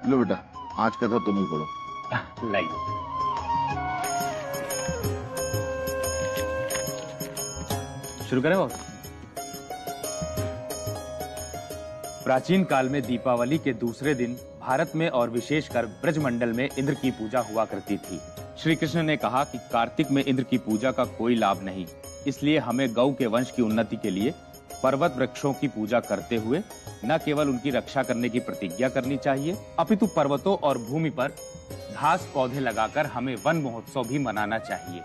लो बेटा, आज का था तुम ही पढ़ो। लाई। शुरू करें वो। प्राचीन काल में दीपावली के दूसरे दिन भारत में और विशेषकर ब्रजमंडल में इंद्र की पूजा हुआ करती थी। श्री कृष्ण ने कहा कि कार्तिक में इंद्र की पूजा का कोई लाभ नहीं, इसलिए हमें गौ के वंश की उन्नति के लिए पर्वत वृक्षों की पूजा करते हुए न केवल उनकी रक्षा करने की प्रतिज्ञा करनी चाहिए, अपितु पर्वतों और भूमि पर घास पौधे लगाकर हमें वन महोत्सव भी मनाना चाहिए।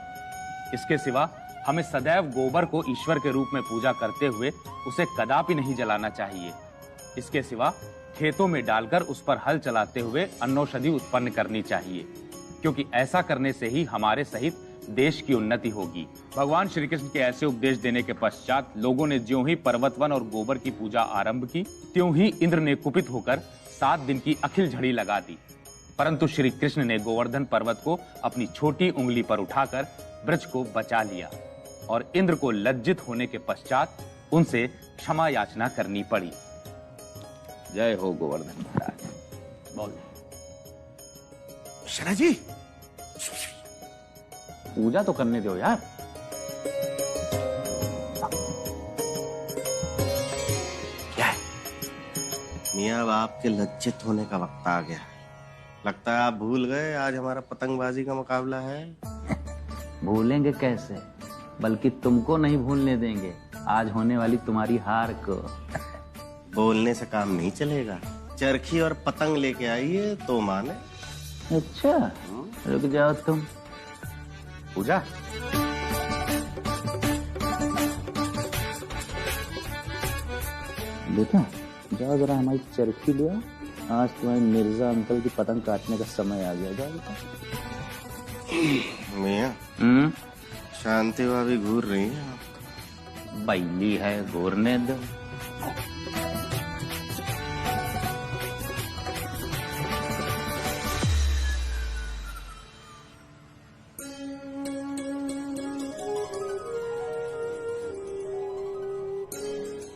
इसके सिवा हमें सदैव गोबर को ईश्वर के रूप में पूजा करते हुए उसे कदापि नहीं जलाना चाहिए। इसके सिवा खेतों में डालकर उस पर हल चलाते हुए अन्नौषधि उत्पन्न करनी चाहिए, क्योंकि ऐसा करने से ही हमारे सहित देश की उन्नति होगी। भगवान श्री कृष्ण के ऐसे उपदेश देने के पश्चात लोगों ने ज्यों ही पर्वतवन और गोबर की पूजा आरंभ की, त्यों ही इंद्र ने कुपित होकर 7 दिन की अखिल झड़ी लगा दी। परंतु श्री कृष्ण ने गोवर्धन पर्वत को अपनी छोटी उंगली पर उठाकर ब्रज को बचा लिया और इंद्र को लज्जित होने के पश्चात उनसे क्षमा याचना करनी पड़ी। जय हो गोवर्धन महाराज। बोल। शना जी, पूजा तो करने दो यार। क्या है मियाँ, अब आपके लज्जित होने का वक्त आ गया है। लगता है आप भूल गए आज हमारा पतंगबाजी का मुकाबला है। भूलेंगे कैसे, बल्कि तुमको नहीं भूलने देंगे आज होने वाली तुम्हारी हार को। बोलने से काम नहीं चलेगा, चरखी और पतंग लेके आइए तो माने। अच्छा, रुक जाओ तुम। पूजा बेटा जाओ जरा हमारी चरखी ले आओ, आज तुम्हारे मिर्जा अंकल की पतंग काटने का समय आ गया। जाओ बेटा। मियाँ, शांति भाभी घूर रही है। बैली है, घूरने दो।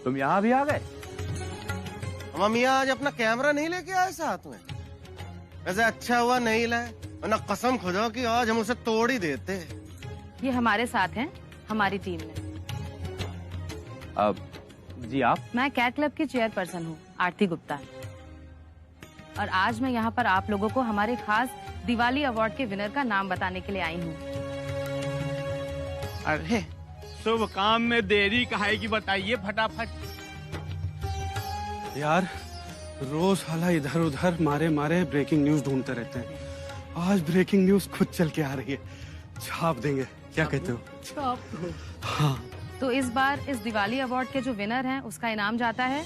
तुम यहाँ भी आ गए? हम मियाँ आज अपना कैमरा नहीं लेके आए साथ में। वैसे अच्छा हुआ नहीं लाए, वरना कसम खुदा कि आज हम उसे तोड़ ही देते। ये हमारे साथ हैं, हमारी टीम में। अब जी आप? मैं कैट क्लब की चेयरपर्सन हूँ, आरती गुप्ता, और आज मैं यहाँ पर आप लोगों को हमारे खास दिवाली अवार्ड के विनर का नाम बताने के लिए आई हूँ। अरे शुभ काम में देरी काहे की, बताइए फटाफट। यार रोज साला इधर उधर मारे मारे ब्रेकिंग न्यूज ढूंढते रहते हैं, आज ब्रेकिंग न्यूज खुद चल के आ रही है। छाप देंगे, क्या कहते हो? छाप। हाँ। तो इस बार इस दिवाली अवार्ड के जो विनर हैं उसका इनाम जाता है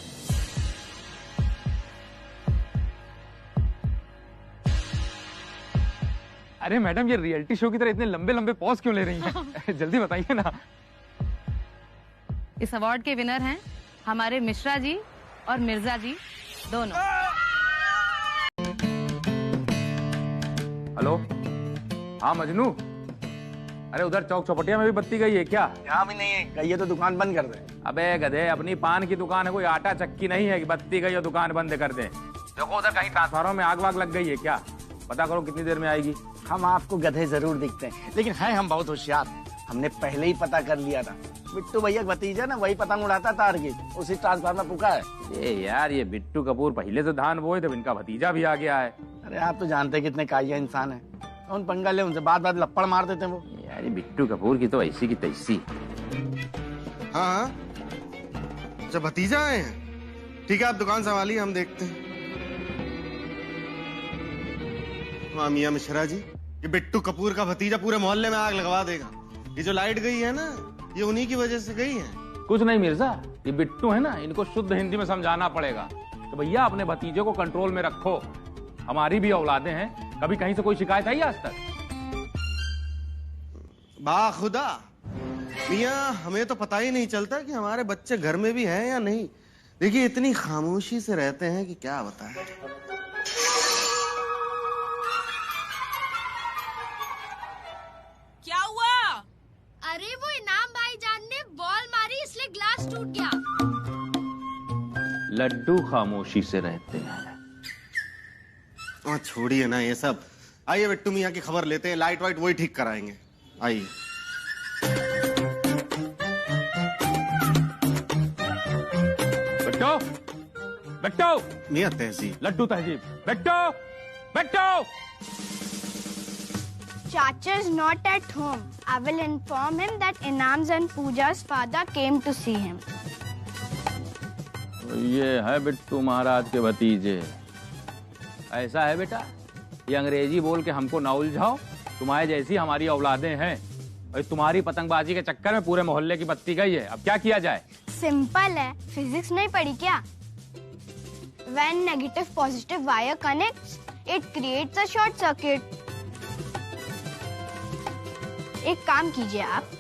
अरे मैडम, ये रियलिटी शो की तरह इतने लंबे लंबे पॉज क्यों ले रही हैं? जल्दी बताइए ना। इस अवार्ड के विनर हैं हमारे मिश्रा जी और मिर्जा जी दोनों। हेलो, हाँ मजनू, अरे उधर चौक चौपटिया में भी बत्ती गई है क्या? यहाँ भी नहीं है, गई है तो दुकान बंद कर दे। अबे गधे, अपनी पान की दुकान है, कोई आटा चक्की नहीं है कि बत्ती गई और दुकान बंद कर दे। देखो उधर कहीं ट्रांसफार्मर में आग वाग लग गई है क्या? पता करो कितनी देर में आएगी। हम आपको गधे जरूर दिखते हैं, लेकिन हैं हम बहुत होशियार। हमने पहले ही पता कर लिया था। बिट्टू भैया का भतीजा ना, वही पतंग उड़ाता तार की, उसी ट्रांसफार्मर पुका है। ये यार, ये बिट्टू कपूर पहले से धान बोए थे, इनका भतीजा भी आ गया है। अरे आप तो जानते हैं कितने काया इंसान है। उन पंगा ले, उनसे बात बात लपड़ मार देते हैं वो। यार ये बिट्टू कपूर की तो ऐसी की तैसी। हाँ, जब भतीजा आए हैं, ठीक है आप दुकान संभालिए, हम देखते हैं। हाँ मियाँ मिश्रा जी, ये बिट्टू कपूर का भतीजा पूरे मोहल्ले में आग लगवा देगा। ये जो लाइट गई है ना, ये उन्हीं की वजह से गई है। कुछ नहीं मिर्जा, ये बिट्टू है ना, इनको शुद्ध हिंदी में समझाना पड़ेगा। तो भैया अपने भतीजे को कंट्रोल में रखो, हमारी भी औलादे हैं। कभी कहीं से कोई शिकायत आई आज तक? बाखुदा मियाँ, हमें तो पता ही नहीं चलता कि हमारे बच्चे घर में भी हैं या नहीं। देखिए इतनी खामोशी से रहते हैं कि क्या बताएं। क्या हुआ? अरे वो इनाम भाईजान ने बॉल मारी, इसलिए ग्लास टूट गया। लड्डू खामोशी से रहते हैं। छोड़िए ना ये सब। आइए बिट्टू मियाँ की खबर लेते हैं, लाइट वाइट वही ठीक कराएंगे। आइए। बिट्टू, बिट्टू, मियाँ तहजीब। लड्डू तहजीब, Bittu, Bittu. Chacha is not at home. I will inform him that Inam's and Pooja's father came to see him. ये है बिट्टू महाराज के भतीजे। ऐसा है बेटा, ये अंग्रेजी बोल के हमको ना उलझाओ। तुम्हारे जैसी हमारी औलादें हैं और तुम्हारी पतंगबाजी के चक्कर में पूरे मोहल्ले की बत्ती गई है। अब क्या किया जाए? सिंपल है, फिजिक्स नहीं पढ़ी क्या? When negative positive wire connects, it creates a short circuit. एक काम कीजिए, आप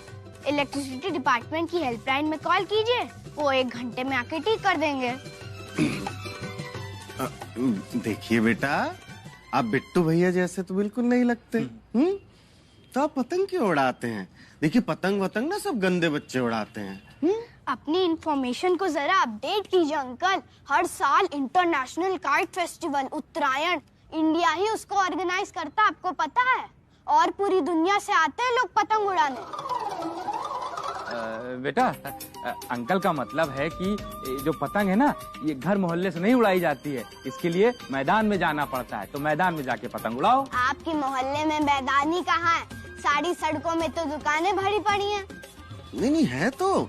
इलेक्ट्रिसिटी डिपार्टमेंट की हेल्पलाइन में कॉल कीजिए, वो 1 घंटे में आके ठीक कर देंगे। देखिए बेटा, आप बिट्टू भैया जैसे तो बिल्कुल नहीं लगते। तो आप पतंग क्यों उड़ाते हैं? देखिए पतंग वतंग ना सब गंदे बच्चे उड़ाते हैं। अपनी इंफॉर्मेशन को जरा अपडेट कीजिए अंकल। हर साल इंटरनेशनल काइट फेस्टिवल उत्तरायण इंडिया ही उसको ऑर्गेनाइज करता है, आपको पता है? और पूरी दुनिया से आते हैं लोग पतंग उड़ाने। बेटा, अंकल का मतलब है कि जो पतंग है ना, ये घर मोहल्ले से नहीं उड़ाई जाती है, इसके लिए मैदान में जाना पड़ता है। तो मैदान में जाके पतंग उड़ाओ। आपके मोहल्ले में मैदान ही कहाँ है? सारी सड़कों में तो दुकानें भरी पड़ी हैं। नहीं है तो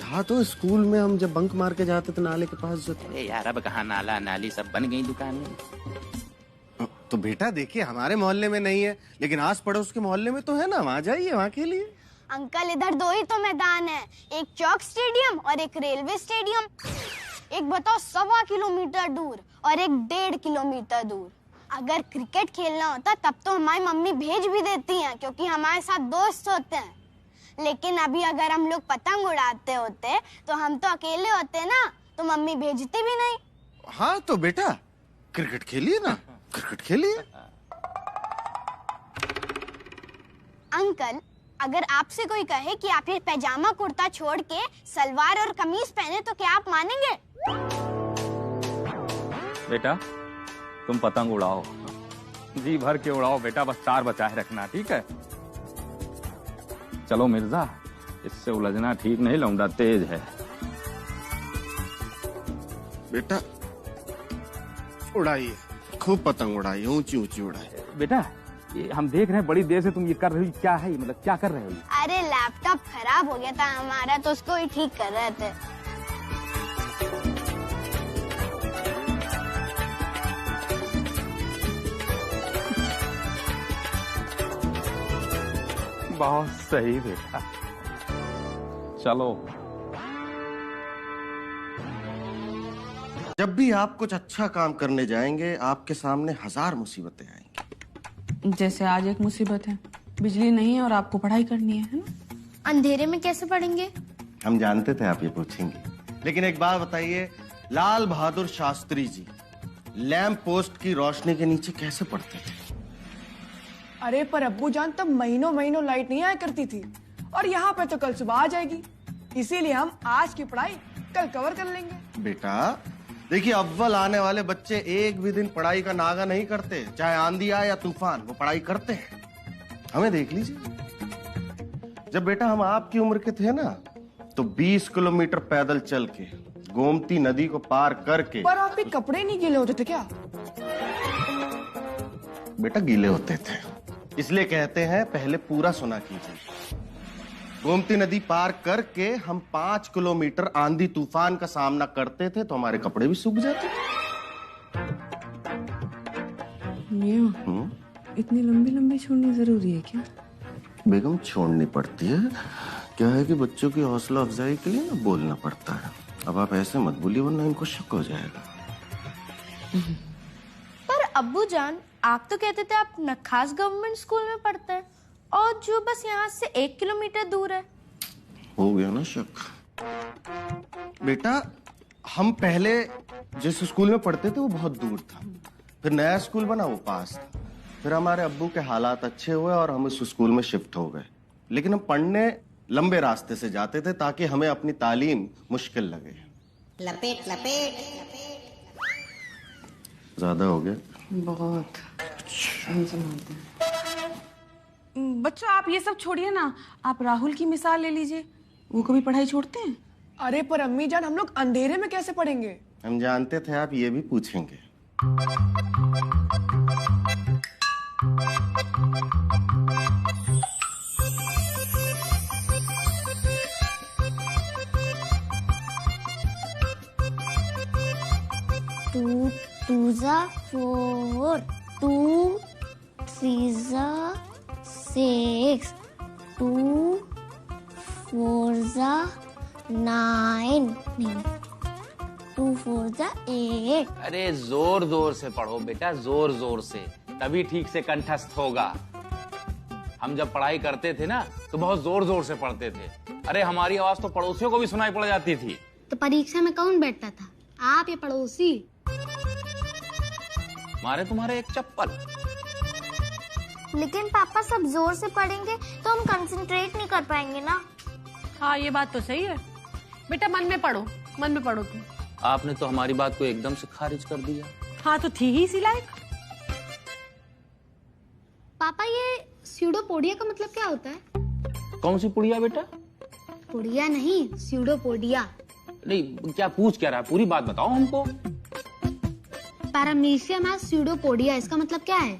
था तो स्कूल में हम जब बंक मार के जाते थे नाले के पास जो। अरे यार, अब कहाँ नाला नाली सब बन गई दुकानें। तो बेटा देखिए, हमारे मोहल्ले में नहीं है, लेकिन आस पड़ोस के मोहल्ले में तो है ना, वहाँ जाइए, वहाँ के लिए। अंकल इधर 2 ही तो मैदान है, एक चौक स्टेडियम और एक रेलवे स्टेडियम। एक बताओ 1.25 किलोमीटर दूर और एक 1.5 किलोमीटर दूर। अगर क्रिकेट खेलना होता तब तो हमारी मम्मी भेज भी देती हैं, क्योंकि हमारे साथ दोस्त होते हैं। लेकिन अभी अगर हम लोग पतंग उड़ाते होते तो हम तो अकेले होते ना, तो मम्मी भेजती भी नहीं। हाँ तो बेटा क्रिकेट खेलिए ना, क्रिकेट खेलिए। अंकल, अगर आपसे कोई कहे कि आप ये पैजामा कुर्ता छोड़ के सलवार और कमीज पहने तो क्या आप मानेंगे? बेटा तुम पतंग उड़ाओ, जी भर के उड़ाओ बेटा, बस तार बचाए रखना, ठीक है? चलो मिर्जा, इससे उलझना ठीक नहीं, लौंडा तेज है। बेटा उड़ाइए, खूब पतंग उड़ाइए, ऊंची ऊंची उड़ाइए। बेटा ये हम देख रहे हैं बड़ी देर से तुम ये कर रही हो, क्या है मतलब क्या कर रहे हो? अरे लैपटॉप खराब हो गया था हमारा, तो उसको ही ठीक कर रहे थे। बहुत सही बेटा, चलो। जब भी आप कुछ अच्छा काम करने जाएंगे, आपके सामने 1000 मुसीबतें आएंगी। जैसे आज एक मुसीबत है, बिजली नहीं है और आपको पढ़ाई करनी है ना? अंधेरे में कैसे पढ़ेंगे? हम जानते थे आप ये पूछेंगे, लेकिन एक बात बताइए, लाल बहादुर शास्त्री जी लैंप पोस्ट की रोशनी के नीचे कैसे पढ़ते थे? अरे पर अब्बू जान, तब महीनों महीनों लाइट नहीं आया करती थी, और यहाँ पे तो कल सुबह आ जाएगी, इसीलिए हम आज की पढ़ाई कल कवर कर लेंगे। बेटा देखिए, अव्वल आने वाले बच्चे एक भी दिन पढ़ाई का नागा नहीं करते, चाहे आंधी आए या तूफान, वो पढ़ाई करते हैं। हमें देख लीजिए, जब बेटा हम आपकी उम्र के थे ना, तो 20 किलोमीटर पैदल चल के गोमती नदी को पार करके। पर आपके कपड़े नहीं गीले होते थे क्या? बेटा गीले होते थे, इसलिए कहते हैं पहले पूरा सुना कीजिए। गोमती नदी पार करके हम 5 किलोमीटर आंधी तूफान का सामना करते थे, तो हमारे कपड़े भी सूख जाते। इतनी लंबी लंबी छोड़नी जरूरी है क्या? बेगम छोड़नी पड़ती है, क्या है कि बच्चों की हौसला अफजाई के लिए ना बोलना पड़ता है। अब आप ऐसे मत बोलिए, वरना इनको शक हो जाएगा। पर अब्बू जान, आप तो कहते थे आप नखास गवर्नमेंट स्कूल में पढ़ते हैं, और जो बस यहाँ से 1 किलोमीटर दूर है। हो गया ना शक? बेटा हम पहले जिस स्कूल में पढ़ते थे वो बहुत दूर था, फिर नया स्कूल बना वो पास था, फिर हमारे अब्बू के हालात अच्छे हुए और हम इस स्कूल में शिफ्ट हो गए। लेकिन हम पढ़ने लंबे रास्ते से जाते थे ताकि हमें अपनी तालीम मुश्किल लगे। लपेट लपेट ज्यादा हो गया। बहुत बच्चों, आप ये सब छोड़िए ना, आप राहुल की मिसाल ले लीजिए। वो कभी पढ़ाई छोड़ते हैं? अरे पर अम्मी जान, हम लोग अंधेरे में कैसे पढ़ेंगे? हम जानते थे आप ये भी पूछेंगे। टू टू जा 4, 2 3 जा 6, 2 4 जा 9, 2 4 जा 8। अरे जोर जोर से पढ़ो बेटा, जोर जोर से, तभी ठीक से कंठस्थ होगा। हम जब पढ़ाई करते थे ना तो बहुत जोर जोर से पढ़ते थे। अरे हमारी आवाज तो पड़ोसियों को भी सुनाई पड़ जाती थी। तो परीक्षा में कौन बैठता था, आप या पड़ोसी? मारे तुम्हारे एक चप्पल। लेकिन पापा सब जोर से पढ़ेंगे तो हम कंसंट्रेट नहीं कर पाएंगे ना। हाँ ये बात तो सही है बेटा, मन में पढ़ो, मन में पढ़ो तुम। आपने तो हमारी बात को एकदम से खारिज कर दिया। हाँ तो थी ही इसी लायक। पापा ये स्यूडोपोडिया का मतलब क्या होता है? कौन सी पुड़िया बेटा? पोडिया नहीं, स्यूडोपोडिया। नहीं, क्या पूछ क्या रहा है, पूरी बात बताओ हमको। पैरामीशियम है स्यूडोपोडिया, इसका मतलब क्या है?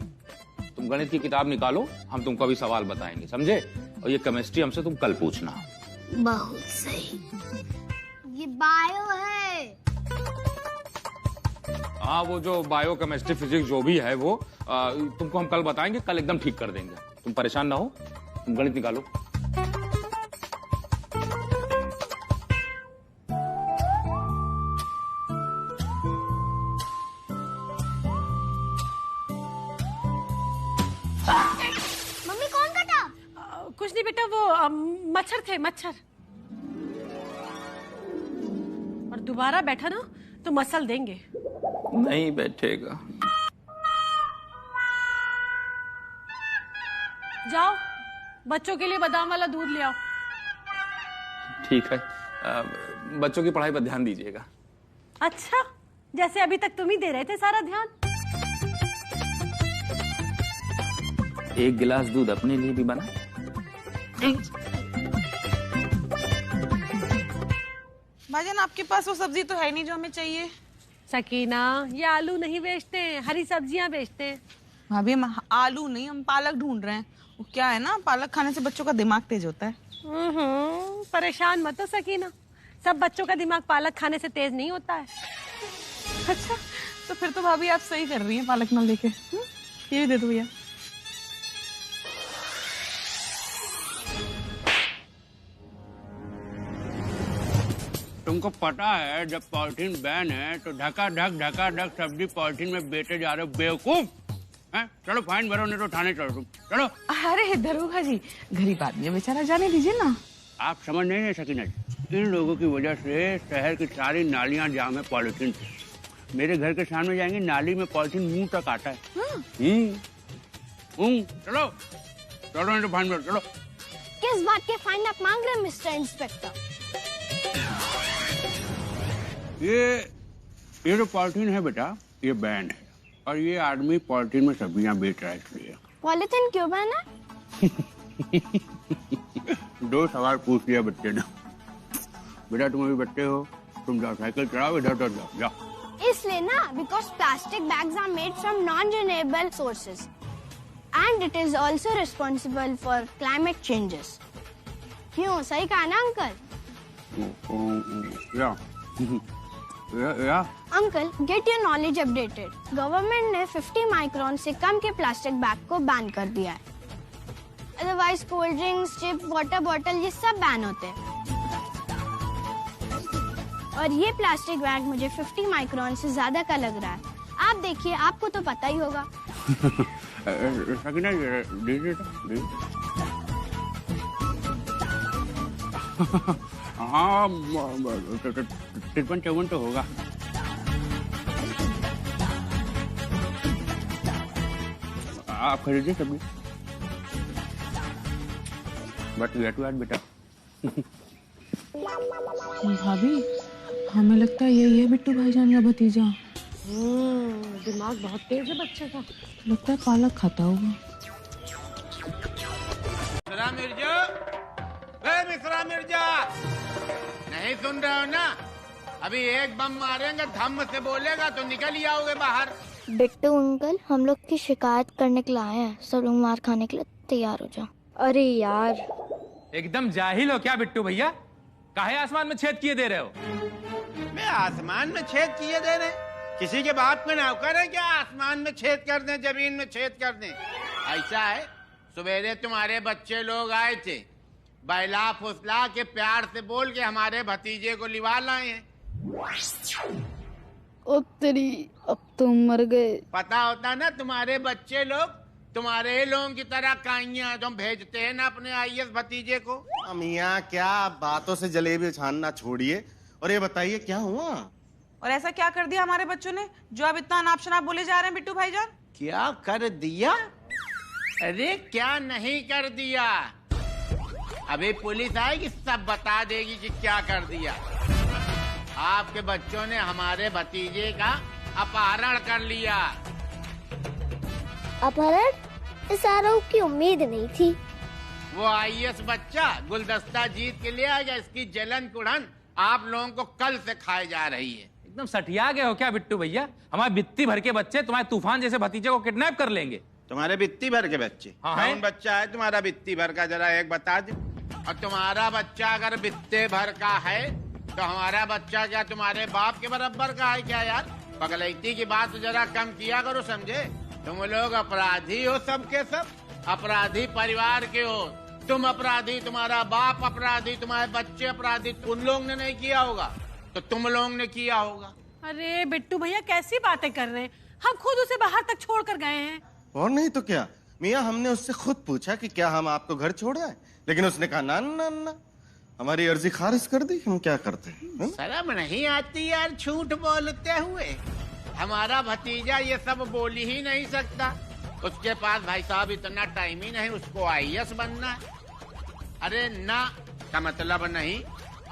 तुम गणित की किताब निकालो, हम तुमको अभी सवाल बताएंगे, समझे? और ये केमिस्ट्री हमसे तुम कल पूछना। बहुत सही। ये बायो है। हाँ, वो जो बायो केमिस्ट्री फिजिक्स जो भी है वो तुमको हम कल बताएंगे, कल एकदम ठीक कर देंगे। तुम परेशान ना हो, तुम गणित निकालो। मम्मी कौन कटा? कुछ नहीं बेटा, वो मच्छर थे, मच्छर। और दोबारा बैठा ना तो मसल देंगे। नहीं बैठेगा। जाओ बच्चों के लिए बादाम वाला दूध ले आओ। ठीक है, बच्चों की पढ़ाई पर ध्यान दीजिएगा। अच्छा, जैसे अभी तक तुम ही दे रहे थे सारा ध्यान। एक गिलास दूध अपने लिए भी बना। भाईजान, आपके पास वो सब्जी तो है नहीं जो हमें चाहिए। सकीना, ये आलू नहीं बेचते हैं, हरी सब्जियां बेचते हैं। भाभी, हम आलू नहीं, हम पालक ढूंढ रहे हैं। वो क्या है ना, पालक खाने से बच्चों का दिमाग तेज होता है। परेशान मत हो सकीना, सब बच्चों का दिमाग पालक खाने से तेज नहीं होता है। अच्छा, तो फिर तो भाभी आप सही कर रही हैं पालक ना लेके। ये भी दे दो भैया। तुमको पता है जब पॉलिथीन बैन है तो ढका ढक सब्जी पॉलिथीन में बेचे जा रहे हो, बेवकूफ। चलो फाइन भरो, नहीं तो थाने चलो तुम, चलो। अरे दरोगा जी, गरीब आदमी है बेचारा, जाने दीजिए ना। आप समझ नहीं सकीना जी, इन लोगों की वजह से शहर की सारी नालियां जाम है पॉलिथीन से। मेरे घर के सामने जाएंगे, नाली में पॉलिथीन मुंह तक आता है। चलो चलो, नहीं तो फाइन भरो, चलो। किस बात के फाइन आप मांग रहे हैं मिस्टर इंस्पेक्टर? ये जो पॉलिथीन है बेटा, ये बैन है, और ये आदमी पॉलिथीन में सब्जियां बेच रहा है, इसलिए। पॉलिथीन क्यों बैन है? 2 सवाल पूछ लिया बच्चे ने। बेटा तुम अभी बच्चे हो, तुम जाओ साइकिल चलाओ, इधर उधर जाओ, जाओ। इसलिए ना, because plastic bags are made from non renewable sources and it is also responsible for climate changes. क्यों, सही कहा ना अंकल? या uncle, get your knowledge updated. Government ने 50 माइक्रोन से कम के प्लास्टिक बैग को बैन कर दिया है। Otherwise cold drinks, chip, water bottle, ये सब बैन होते हैं। और ये प्लास्टिक बैग मुझे 50 माइक्रोन से ज्यादा का लग रहा है। आप देखिए, आपको तो पता ही होगा। सकीना, हाँ 53-54 तो होगा। आप खरीदिए सब्जी, बट गेट आज बेटा। भाभी, हमें लगता है यही है बिट्टू भाईजान का भतीजा। दिमाग बहुत तेज है बच्चे का। लगता है पालक खाता होगा। मिश्रा मिर्जा, मिश्रा मिर्जा, नहीं सुन रहे हो ना? अभी एक बम मारेंगे, धम्म से बोलेगा तो निकल ही आओगे बाहर। बिट्टू अंकल, हम लोग की शिकायत करने के लिए आए हैं, सब लोग मार खाने के लिए तैयार हो जाओ। अरे यार, एकदम जाहिल हो क्या बिट्टू भैया? काहे आसमान में छेद किए दे रहे हो? मैं आसमान में छेद किए दे रहे? किसी के बात में नौकर है क्या आसमान में छेद कर दें, जमीन में छेद कर दें? ऐसा है, सवेरे तुम्हारे बच्चे लोग आए थे, बैला फुसला के प्यार से बोल के हमारे भतीजे को लिवा लाए हैं। ओ तेरी, अब तुम मर गए। पता होता ना तुम्हारे बच्चे लोग तुम्हारे लोगों की तरह काइयां जो भेजते हैं ना अपने आईएएस भतीजे को। मियाँ, क्या बातों से जलेबी छानना छोड़िए और ये बताइए क्या हुआ? और ऐसा क्या कर दिया हमारे बच्चों ने जो अब इतना अनाप शनाप बोले जा रहे हैं बिट्टू भाईजान? क्या कर दिया? अरे क्या नहीं कर दिया, अभी पुलिस आएगी सब बता देगी कि क्या कर दिया। आपके बच्चों ने हमारे भतीजे का अपहरण कर लिया। अपहरण? इस आरोप की उम्मीद नहीं थी। वो आईएएस बच्चा गुलदस्ता जीत के ले आएगा, इसकी जलन कुड़न आप लोगों को कल से खाए जा रही है। एकदम सठिया गए हो क्या बिट्टू भैया? हमारे बित्ती भर के बच्चे तुम्हारे तूफान जैसे भतीजे को किडनैप कर लेंगे। तुम्हारे बित्ती भर के बच्चे? हाँ, कौन बच्चा है तुम्हारा बित्ती भर का, जरा एक बता दो। और तुम्हारा बच्चा अगर बित्ते भर का है तो हमारा बच्चा क्या तुम्हारे बाप के बराबर का है क्या? यार पगलैती की बात तो जरा कम किया करो, समझे? तुम लोग अपराधी हो, सबके सब अपराधी परिवार के हो। तुम अपराधी, तुम्हारा बाप अपराधी, तुम्हारे बच्चे अपराधी। उन लोग ने नहीं किया होगा तो तुम लोग ने किया होगा। अरे बिट्टू भैया कैसी बातें कर रहे हैं, हम खुद उसे बाहर तक छोड़ कर गए हैं। और नहीं तो क्या मियाँ, हमने उससे खुद पूछा कि क्या हम आपको घर छोड़ आए, लेकिन उसने कहा ना ना ना, हमारी अर्जी खारिज कर दी। हम क्या करते हैं? शर्म नहीं आती यार झूठ बोलते हुए। हमारा भतीजा ये सब बोल ही नहीं सकता, उसके पास भाई साहब इतना टाइम ही नहीं, उसको आईएएस बनना है। अरे ना का मतलब नहीं,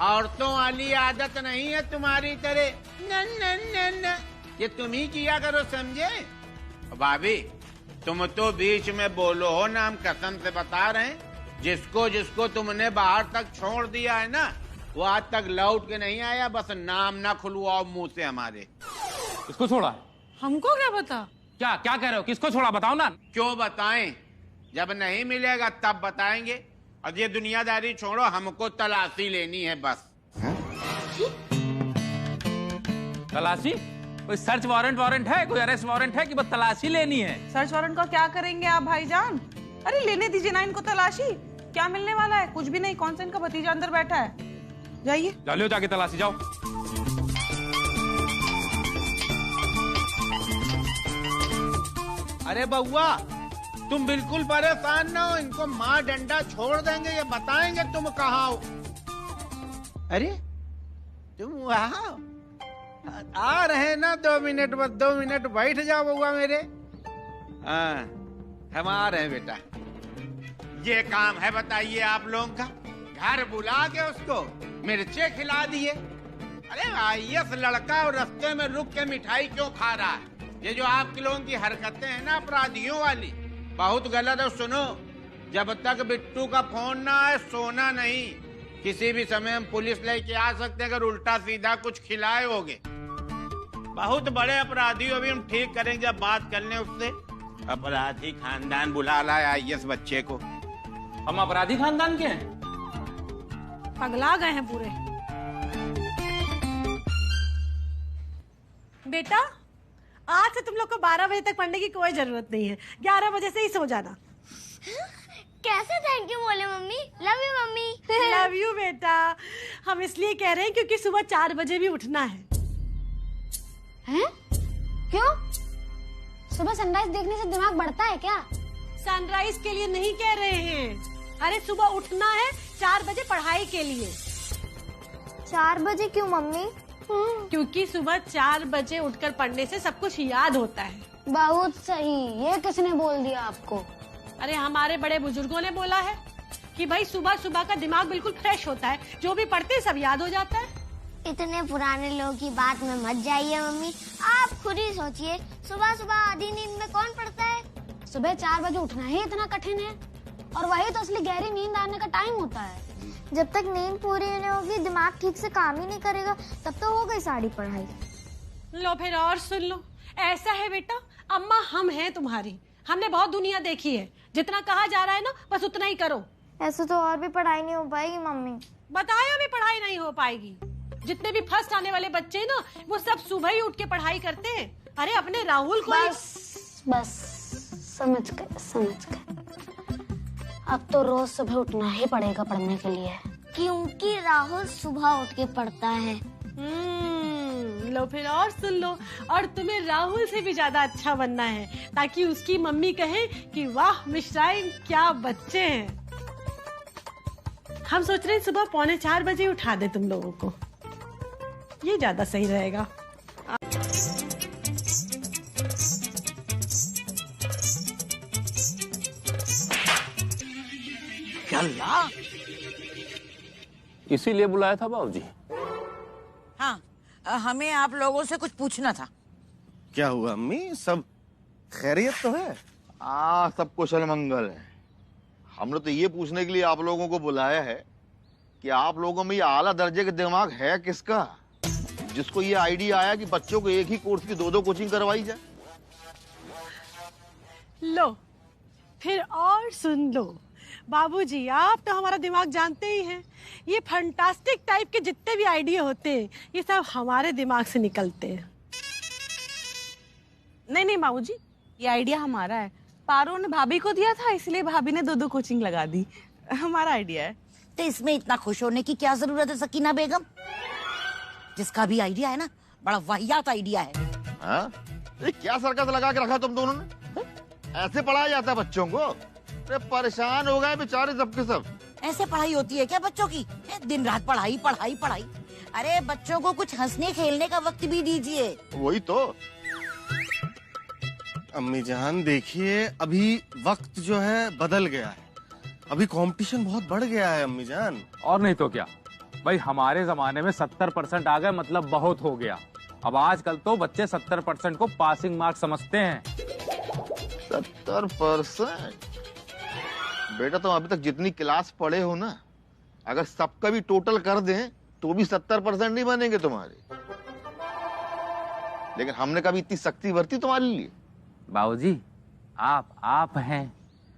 औरतों वाली आदत नहीं है तुम्हारी तरह। न न न न, ये तुम ही किया करो, समझे? भाभी तुम तो बीच में बोलो हो ना, हम कसम से बता रहे हैं, जिसको जिसको तुमने बाहर तक छोड़ दिया है ना, वो आज तक लौट के नहीं आया। बस नाम ना खुलवाओ मुंह से हमारे। किसको छोड़ा? हमको क्या पता? क्या क्या कह रहे हो? किसको छोड़ा बताओ ना। क्यों बताएं, जब नहीं मिलेगा तब बताएंगे। और ये दुनियादारी छोड़ो, हमको तलाशी लेनी है बस। तलाशी? कोई सर्च वारंट है, कोई अरेस्ट वारंट है कि बस तलाशी लेनी है? सर्च वारंट का क्या करेंगे आप भाईजान? अरे लेने दीजिए ना इनको तलाशी, क्या मिलने वाला है? कुछ भी नहीं। कौन सा इनका भतीजा अंदर बैठा है? जाइए जाओ, जाके तलाशी जाओ। अरे बउआ तुम बिल्कुल परेशान ना हो, इनको मार डंडा छोड़ देंगे, ये बताएंगे तुम कहाँ हो। अरे तुम वहाँ आ रहे ना, 2 मिनट बस, 2 मिनट बैठ जाओ बउआ मेरे। हाँ हम आ रहे हैं बेटा। ये काम है बताइए आप लोगों का, घर बुला के उसको मिर्चे खिला दिए। अरे आईएएस लड़का और रास्ते में रुक के मिठाई क्यों खा रहा है? ये जो आपके लोगों की हरकतें हैं ना अपराधियों वाली, बहुत गलत है। सुनो, जब तक बिट्टू का फोन ना आए सोना नहीं। किसी भी समय हम पुलिस लेके आ सकते हैं अगर उल्टा सीधा कुछ खिलाए होगे। बहुत बड़े अपराधी अभी हम ठीक करेंगे जब बात कर लें उससे। अपराधी खानदान बुला लाया आईएएस बच्चे को। हम अपराधी खानदान के हैं? पगला गए हैं पूरे। बेटा आज से तुम लोग को 12 बजे तक पढ़ने की कोई जरूरत नहीं है, 11 बजे से ही सो जाना। कैसे थैंक यू बोले mummy? Love you mummy. Love you बेटा। हम इसलिए कह रहे हैं क्योंकि सुबह 4 बजे भी उठना है। हैं? क्यों? सुबह सनराइज देखने से दिमाग बढ़ता है क्या? सनराइज के लिए नहीं कह रहे हैं, अरे सुबह उठना है 4 बजे पढ़ाई के लिए। 4 बजे क्यों मम्मी? क्योंकि सुबह 4 बजे उठकर पढ़ने से सब कुछ याद होता है। बहुत सही, ये किसने बोल दिया आपको? अरे हमारे बड़े बुजुर्गों ने बोला है कि भाई सुबह सुबह का दिमाग बिल्कुल फ्रेश होता है, जो भी पढ़ते सब याद हो जाता है। इतने पुराने लोगों की बात में मत जाइए मम्मी। आप खुद ही सोचिए, सुबह सुबह आधी नींद में कौन पड़ता है? सुबह 4 बजे उठना ही इतना कठिन है, और वही तो असली गहरी नींद आने का टाइम होता है। जब तक नींद पूरी नहीं होगी, दिमाग ठीक से काम ही नहीं करेगा, तब तो हो गई सारी पढ़ाई। लो फिर और सुन लो। ऐसा है बेटा, अम्मा हम हैं तुम्हारी, हमने बहुत दुनिया देखी है। जितना कहा जा रहा है ना, बस उतना ही करो। ऐसे तो और भी पढ़ाई नहीं हो पाएगी मम्मी। बताया भी पढ़ाई नहीं हो पाएगी। जितने भी फर्स्ट आने वाले बच्चे ना, वो सब सुबह ही उठ के पढ़ाई करते हैं। अरे अपने राहुल को बस समझ गए। अब तो रोज सुबह उठना ही पड़ेगा पढ़ने के लिए, क्योंकि राहुल सुबह उठ के पढ़ता है। लो फिर और सुन लो। और तुम्हें राहुल से भी ज्यादा अच्छा बनना है, ताकि उसकी मम्मी कहे कि वाह मिश्राइन क्या बच्चे हैं। हम सोच रहे हैं सुबह 3:45 बजे उठा दे तुम लोगों को, ये ज्यादा सही रहेगा। अल्लाह, इसीलिए बुलाया था बाबूजी। हाँ, हमें आप लोगों से कुछ पूछना था। क्या हुआ अम्मी, सब खैरियत तो है? सब कुशल मंगल है। हमने तो ये पूछने के लिए आप लोगों को बुलाया है कि आप लोगों में ये आला दर्जे का दिमाग है किसका, जिसको ये आइडिया आया कि बच्चों को एक ही कोर्स की 2-2 कोचिंग करवाई जाए। लो फिर और सुन लो। बाबूजी, आप तो हमारा दिमाग जानते ही हैं। ये फंटास्टिक टाइप के जितने भी आइडिया होते हैं, ये सब हमारे दिमाग से निकलते हैं। नहीं बाबूजी, ये आइडिया हमारा है। पारो ने भाभी को दिया था, इसलिए भाभी ने 2-2 कोचिंग लगा दी। हमारा आइडिया है। तो इसमें इतना खुश होने की क्या जरूरत है सकीना बेगम? जिसका भी आइडिया है ना, बड़ा वाहियात आइडिया है। हाँ? ये क्या सर्कस लगा के रखा तुम दोनों ने? ऐसे पढ़ाया जाता है बच्चों को? अरे परेशान हो गए बेचारे सबके सब। ऐसे पढ़ाई होती है क्या बच्चों की? दिन रात पढ़ाई पढ़ाई पढ़ाई। अरे बच्चों को कुछ हंसने खेलने का वक्त भी दीजिए। वही तो। अम्मी जान देखिए, अभी वक्त जो है बदल गया है, अभी कंपटीशन बहुत बढ़ गया है अम्मी जान। और नहीं तो क्या भाई, हमारे जमाने में 70% आ गए मतलब बहुत हो गया। अब आजकल तो बच्चे 70% को पासिंग मार्क समझते हैं। 70%? बेटा तुम अभी तक जितनी क्लास पढ़े हो ना, अगर सबका भी टोटल कर दें तो भी 70% नहीं बनेंगे तुम्हारे। लेकिन हमने कभी इतनी सख्ती बरती तुम्हारे लिए? बाबूजी, आप हैं,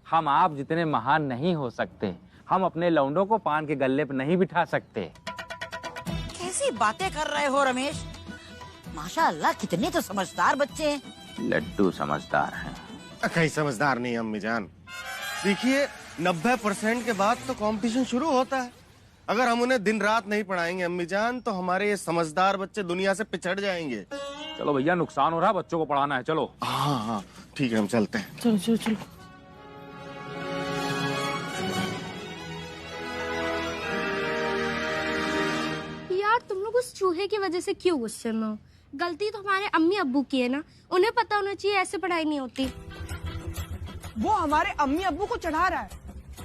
हम आप जितने महान नहीं हो सकते। हम अपने लौंडों को पान के गल्ले पर नहीं बिठा सकते। कैसी बातें कर रहे हो रमेश? माशाअल्लाह, कितने तो समझदार बच्चे हैं। लड्डू समझदार हैं। कहीं समझदार नहीं अम्मी जान। देखिए 90% के बाद तो कंपटीशन शुरू होता है। अगर हम उन्हें दिन रात नहीं पढ़ाएंगे अम्मी जान, तो हमारे ये समझदार बच्चे दुनिया से पिछड़ जाएंगे। चलो भैया, नुकसान हो रहा है, बच्चों को पढ़ाना है। चलो। हाँ ठीक है, हम चलते हैं। चलो। यार तुम लोग उस चूहे की वजह से क्यों गुस्से में हो? गलती तो हमारे अम्मी अब्बू की है ना, उन्हें पता होना चाहिए ऐसे पढ़ाई नहीं होती। वो हमारे अम्मी अब्बू को चढ़ा रहा है।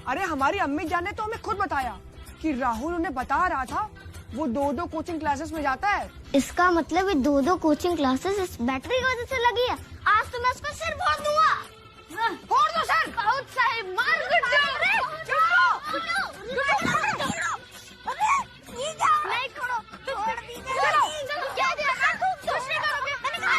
अरे हमारी अम्मी जान ने तो हमें खुद बताया कि राहुल उन्हें बता रहा था वो 2-2 कोचिंग क्लासेस में जाता है। इसका मतलब ये 2-2 कोचिंग क्लासेस इस बैटरी की वजह से लगी है। आज तो मैं उसका सिर फोड़ दूंगा। फोड़ दो सर। बहुत सही, मार गुड जॉब रे। नहीं छोड़ो, छोड़ दीजिए। चलो क्या दिया? दूसरी करोगे? मैंने कहा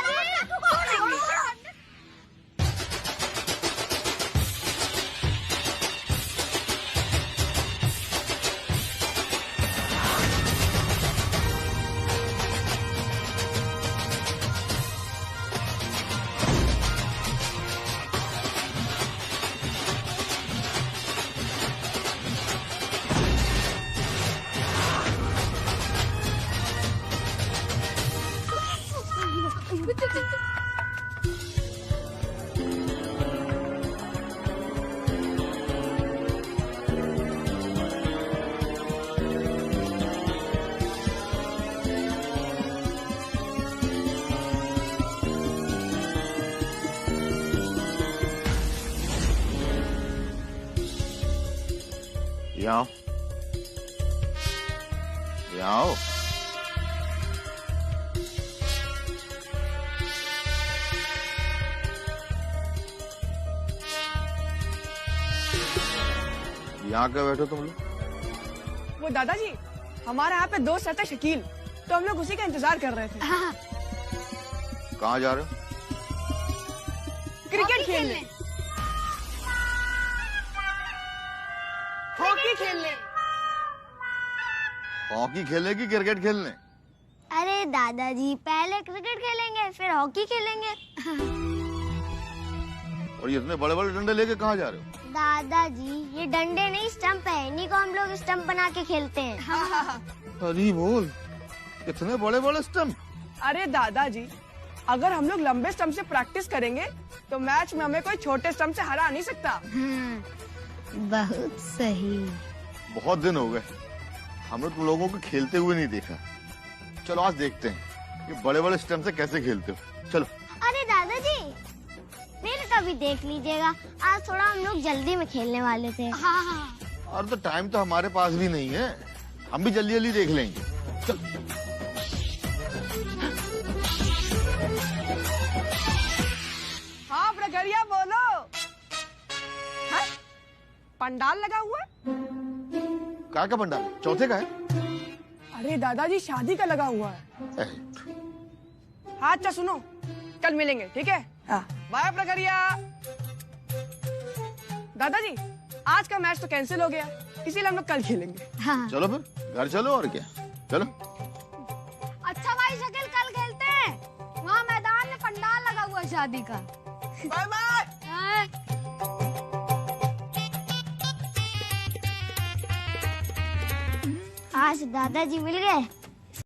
आओ। यहाँ क्या बैठो तुम लोग? वो दादाजी, हमारे यहाँ पे दोस्त रहता है शकील, तो हम लोग उसी का इंतजार कर रहे थे। कहाँ जा रहे हो? क्रिकेट खेलने, हॉकी खेलने। हॉकी खेलने की क्रिकेट खेलने? अरे दादाजी, पहले क्रिकेट खेलेंगे फिर हॉकी खेलेंगे। और ये इतने बड़े बड़े डंडे लेके कहाँ जा रहे हो? दादाजी, ये डंडे नहीं स्टंप है, इन्हीं को हम लोग स्टंप बना के खेलते हैं। अरे बोल, इतने बड़े बड़े स्टंप? अरे दादाजी, अगर हम लोग लंबे स्टंप से प्रैक्टिस करेंगे तो मैच में हमें कोई छोटे स्टंप से हरा नहीं सकता। बहुत सही। बहुत दिन हो गए हमने तुम लोगों को खेलते हुए नहीं देखा। चलो आज देखते हैं ये बड़े बड़े स्टंप से कैसे खेलते हो। चलो। अरे दादाजी, फिर कभी देख लीजिएगा, आज थोड़ा हम लोग जल्दी में खेलने वाले थे। और तो टाइम तो हमारे पास भी नहीं है, हम भी जल्दी जल्दी देख लेंगे। चल। हाँ प्रगरिया बोलो। हाँ? पंडाल लगा हुआ है? क्या का पंडाल? चौथे का है? अरे दादाजी, शादी का लगा हुआ है। हाँ अच्छा सुनो, कल मिलेंगे, ठीक है? बाय प्रगरिया। दादाजी, आज का मैच तो कैंसिल हो गया, इसीलिए हम लोग कल खेलेंगे। चलो फिर घर चलो, और क्या। चलो। अच्छा भाई शकील, कल खेलते हैं, वहाँ मैदान में पंडाल लगा हुआ है शादी का। Bye bye. आज दादाजी मिल गए।